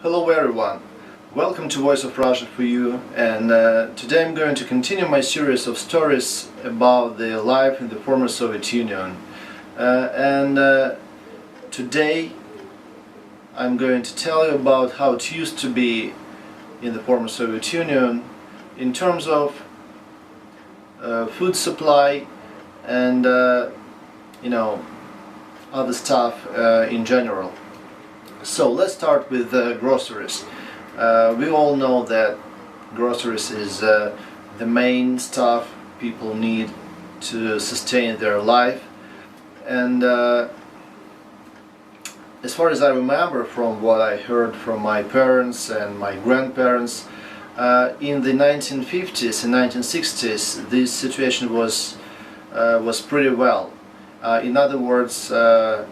Hello everyone, welcome to Voice of Russia for you, and today I'm going to continue my series of stories about the life in the former Soviet Union. Today I'm going to tell you about how it used to be in the former Soviet Union in terms of food supply and other stuff in general. So let's start with groceries. We all know that groceries is the main stuff people need to sustain their life, and as far as I remember from what I heard from my parents and my grandparents, in the 1950s and 1960s this situation was pretty well. In other words, the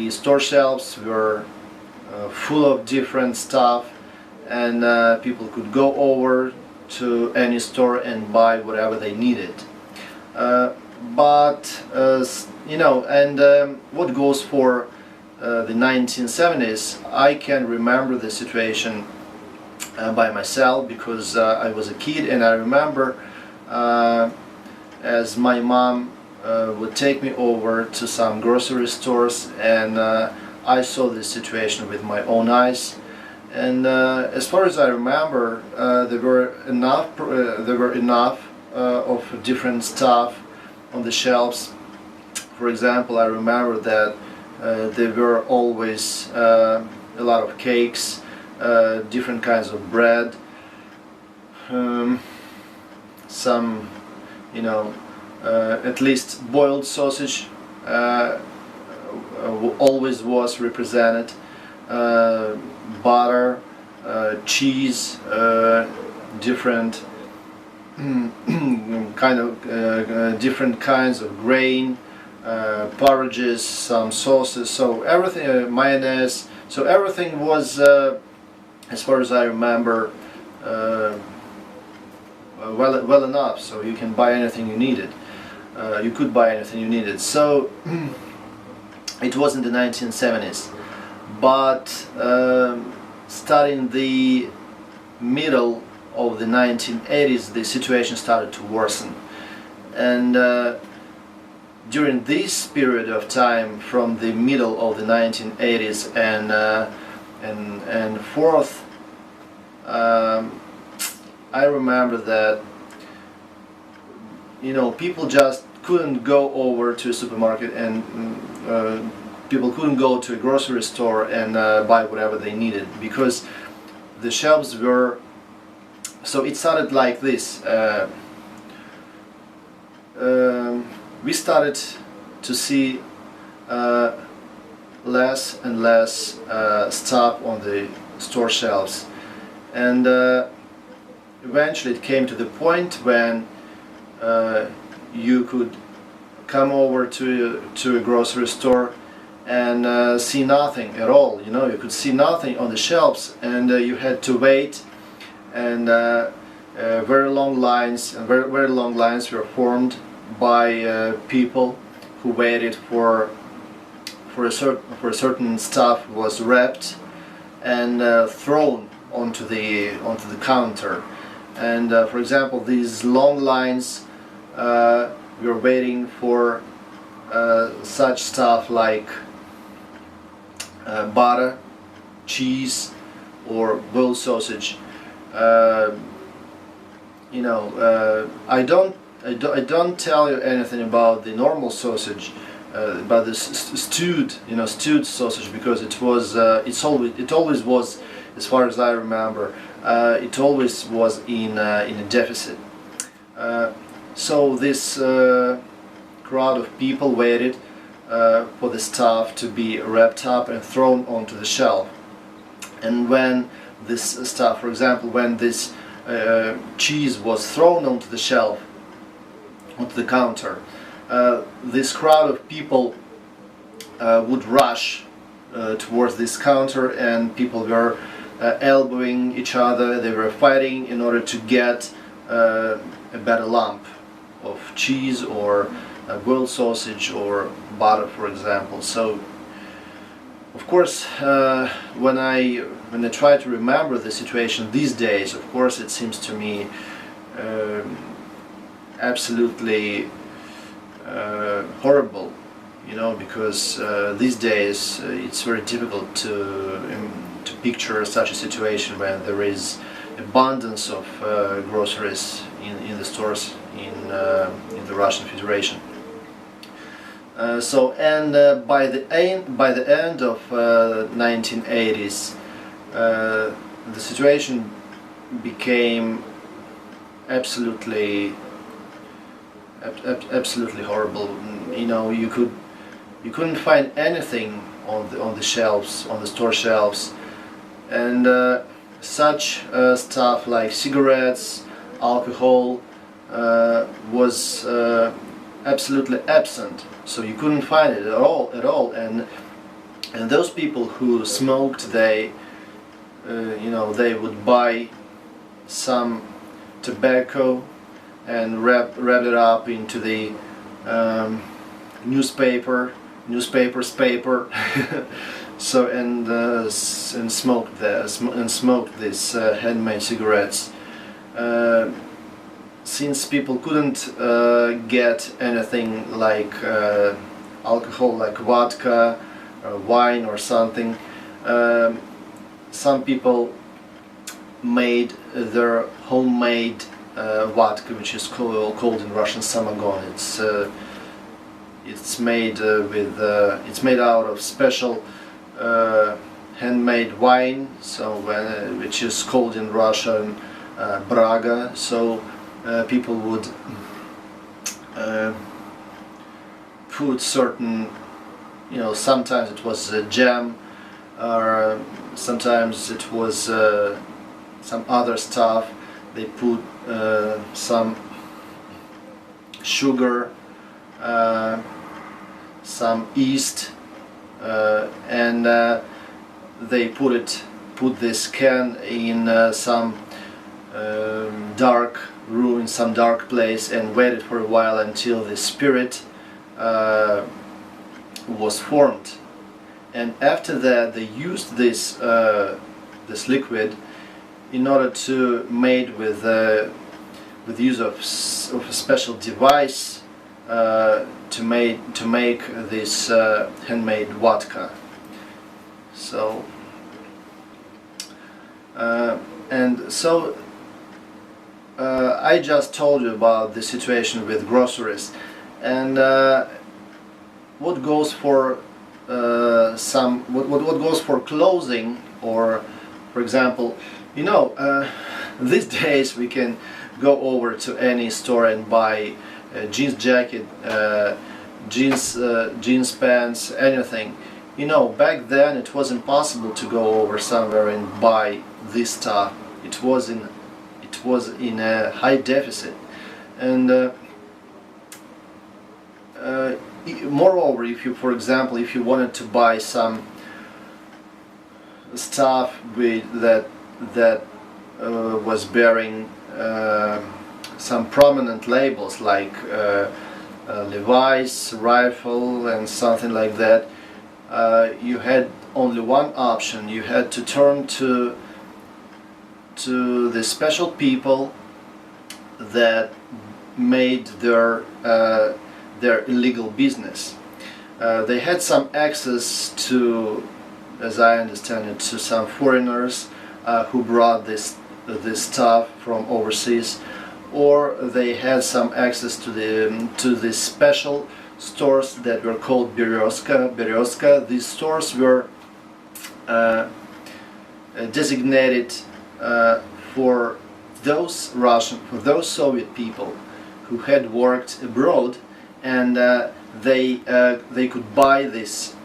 store shelves were full of different stuff, and people could go over to any store and buy whatever they needed. What goes for the 1970s, I can remember the situation by myself because I was a kid, and I remember as my mom would take me over to some grocery stores, and I saw this situation with my own eyes, and as far as I remember, there were enough of different stuff on the shelves. For example, I remember that there were always a lot of cakes, different kinds of bread, some, at least boiled sausage always was represented, butter, cheese, different different kinds of grain, porridges, some sauces, so everything, mayonnaise, so everything was, as far as I remember, well enough, so you can buy anything you needed. You could buy anything you needed. So it was in the 1970s, but starting the middle of the 1980s, the situation started to worsen, and during this period of time, from the middle of the 1980s and forth, I remember that people just couldn't go over to a supermarket, and people couldn't go to a grocery store and buy whatever they needed, because the shelves were, so it started like this. We started to see less and less stuff on the store shelves, and eventually it came to the point when you could come over to a grocery store and see nothing at all. You could see nothing on the shelves, and you had to wait, and very long lines were formed by people who waited for a certain stuff was wrapped and thrown onto the counter. And for example, these long lines, we were waiting for such stuff like butter, cheese, or boiled sausage. I don't tell you anything about the normal sausage, about the stewed sausage, because it always was, as far as I remember, it always was in a deficit. So this crowd of people waited for the stuff to be wrapped up and thrown onto the shelf. And when this stuff, for example, when this cheese was thrown onto the shelf, onto the counter, this crowd of people would rush towards this counter, and people were elbowing each other. They were fighting in order to get a better lump of cheese or boiled sausage or butter, for example. So Of course, when I try to remember the situation these days, of course, it seems to me absolutely horrible, you know, because these days it's very difficult to picture such a situation when there is abundance of groceries in the stores in the Russian Federation. By the end of 1980s, the situation became absolutely horrible. You know, you couldn't find anything on the shelves, on the store shelves, and such stuff like cigarettes, alcohol was absolutely absent. So you couldn't find it at all, and those people who smoked, they you know, they would buy some tobacco and wrap it up into the newspaper's paper. So and smoked these handmade cigarettes. Since people couldn't get anything like alcohol, like vodka or wine or something, some people made their homemade vodka, which is called in Russian samagon. It's made it's made out of special handmade wine, so which is called in Russian braga. So people would put certain, you know, sometimes it was jam, or sometimes it was some other stuff. They put some sugar, some yeast, and they put this can in some dark room, in some dark place, and waited for a while until the spirit was formed. And after that, they used this this liquid in order to made with use of a special device to make this handmade vodka. So and so I just told you about the situation with groceries, and what goes for what goes for clothing, or for example, you know, these days we can go over to any store and buy a jeans jacket, jeans pants, anything. You know, back then it was impossible to go over somewhere and buy this stuff. It was in a high deficit, and moreover, if you, for example, if you wanted to buy some stuff that was bearing some prominent labels like Levi's, Rifle, and something like that, you had only one option. You had to turn to the special people that made their illegal business. They had some access to, as I understand it, to some foreigners who brought this stuff from overseas, or they had some access to the special stores that were called Berezka. These stores were designated for those Soviet people who had worked abroad, and they could buy this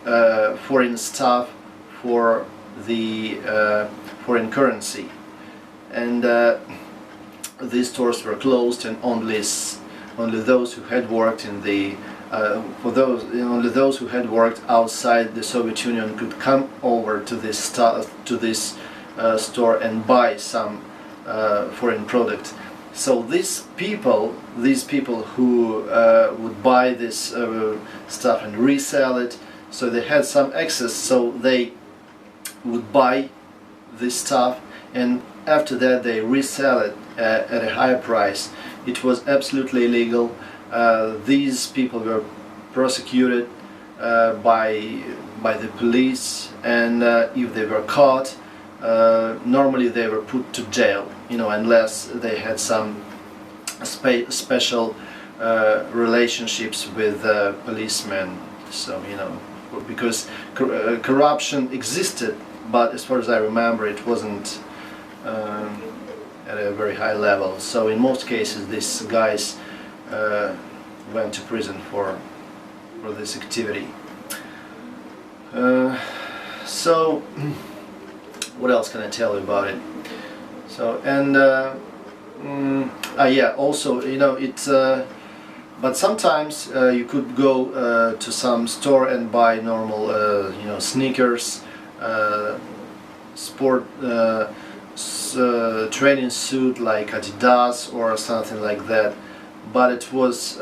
foreign stuff for the foreign currency, and these stores were closed, and only those who had worked in the only those who had worked outside the Soviet Union could come over to this store and buy some foreign product. So these people who would buy this stuff and resell it, so they had some access, so they would buy this stuff, and after that they resell it at a higher price. It was absolutely illegal. These people were prosecuted by the police, and if they were caught, normally they were put to jail, unless they had some special relationships with policemen. So because corruption existed, but as far as I remember, it wasn't at a very high level. So in most cases, these guys went to prison for this activity. So what else can I tell you about it? So, and yeah, also, it's but sometimes you could go to some store and buy normal sneakers, sport training suit like Adidas or something like that, but it was